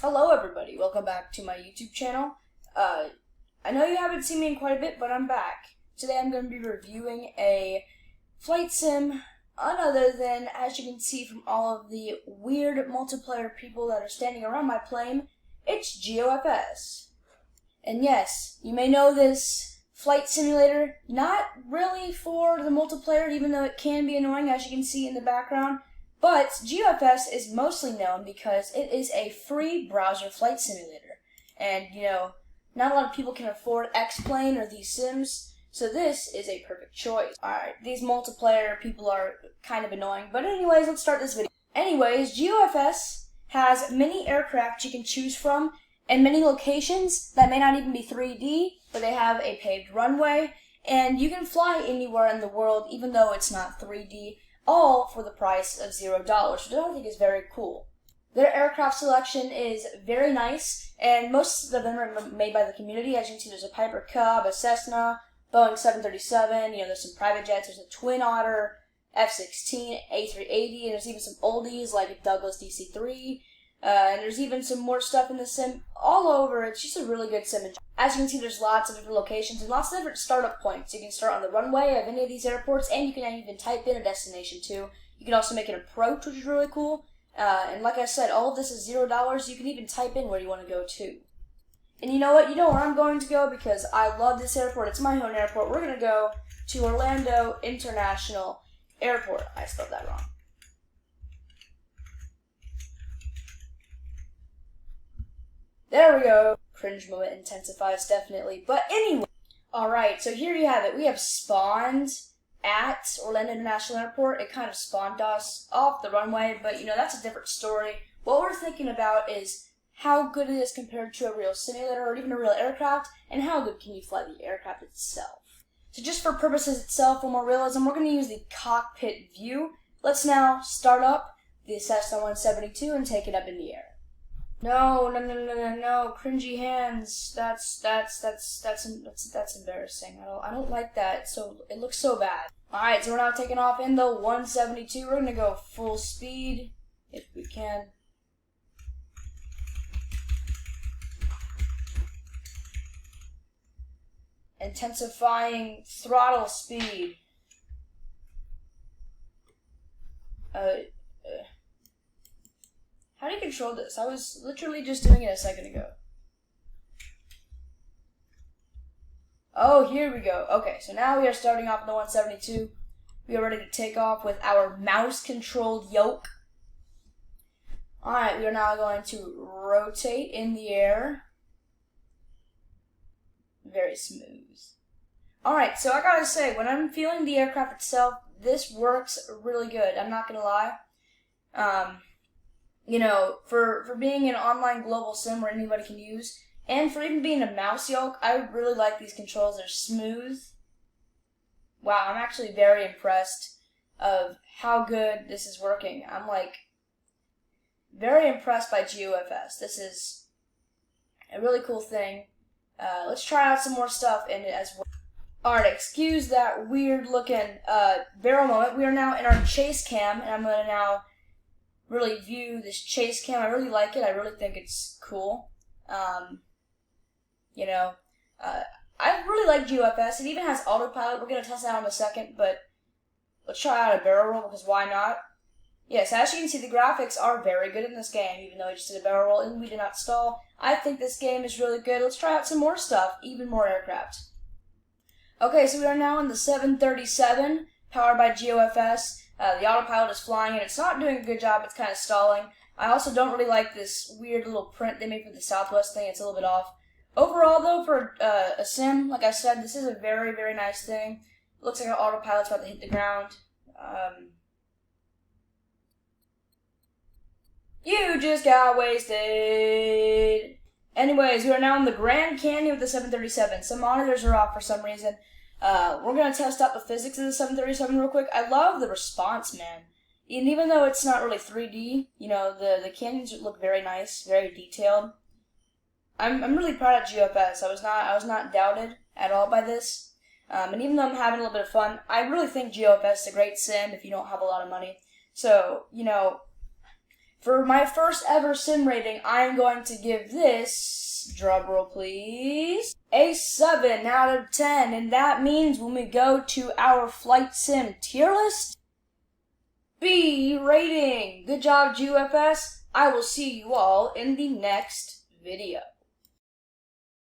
Hello everybody, welcome back to my YouTube channel. I know you haven't seen me in quite a bit, but I'm back. Today I'm going to be reviewing a flight sim, none other than, as you can see from all of the weird multiplayer people that are standing around my plane, it's GeoFS. And yes, you may know this flight simulator, not really for the multiplayer, even though it can be annoying, as you can see in the background. But GeoFS is mostly known because it is a free browser flight simulator. And, not a lot of people can afford X-Plane or these sims, so this is a perfect choice. Alright, these multiplayer people are kind of annoying, but anyways, let's start this video. Anyways, GeoFS has many aircraft you can choose from, and many locations that may not even be 3D, but they have a paved runway, and you can fly anywhere in the world even though it's not 3D. All for the price of $0, which I think is very cool. Their aircraft selection is very nice, and most of them are made by the community. As you can see, there's a Piper Cub, a Cessna, Boeing 737, there's some private jets, there's a Twin Otter, F-16, A380, and there's even some oldies like a Douglas DC-3, and there's even some more stuff in the sim all over. It's just a really good sim. As you can see, there's lots of different locations and lots of different startup points. You can start on the runway of any of these airports, and you can even type in a destination too. You can also make an approach, which is really cool. And like I said, all of this is $0. You can even type in where you want to go to. And you know what? You know where I'm going to go because I love this airport. It's my own airport. We're going to go to Orlando International Airport. I spelled that wrong. There we go. Cringe moment intensifies, definitely. But anyway, alright, so here you have it. We have spawned at Orlando International Airport. It kind of spawned us off the runway, but that's a different story. What we're thinking about is how good it is compared to a real simulator or even a real aircraft, and how good can you fly the aircraft itself. So just for purposes itself, for more realism, we're going to use the cockpit view. Let's now start up the Cessna 172 and take it up in the air. No, cringy hands. That's embarrassing. I don't like that. So it looks so bad. Alright, so we're now taking off in the 172. We're gonna go full speed if we can. Intensifying throttle speed. How do you control this? I was literally just doing it a second ago. Oh, here we go. Okay, so now we are starting off in the 172. We are ready to take off with our mouse-controlled yoke. Alright, we are now going to rotate in the air. Very smooth. Alright, so I gotta say, when I'm feeling the aircraft itself, this works really good. I'm not gonna lie. For being an online global sim where anybody can use, and for even being a mouse yoke, I really like these controls. They're smooth. Wow, I'm actually very impressed of how good this is working. I'm very impressed by GeoFS. This is a really cool thing. Let's try out some more stuff in it as well. Alright, excuse that weird looking barrel moment. We are now in our chase cam, and I'm going to now really view this chase cam. I really like it. I really think it's cool. I really like GeoFS. It even has Autopilot. We're going to test that out in a second, but let's try out a barrel roll because why not? Yes, as you can see, the graphics are very good in this game, even though we just did a barrel roll and we did not stall. I think this game is really good. Let's try out some more stuff, even more aircraft. Okay, so we are now in the 737, powered by GeoFS. The autopilot is flying, and it's not doing a good job. It's kind of stalling. I also don't really like this weird little print they made for the Southwest thing. It's a little bit off. Overall, though, for a sim, like I said, this is a very, very nice thing. It looks like our autopilot's about to hit the ground. You just got wasted. Anyways, we are now in the Grand Canyon with the 737. Some monitors are off for some reason. We're going to test out the physics of the 737 real quick. I love the response, man. And even though it's not really 3D, the canyons look very nice, very detailed. I'm really proud of GeoFS. I was not doubted at all by this. And even though I'm having a little bit of fun, I really think GeoFS is a great sim if you don't have a lot of money. So, For my first ever sim rating, I'm going to give this, drum roll please, a 7 out of 10. And that means when we go to our flight sim tier list, B rating. Good job, GeoFS. I will see you all in the next video.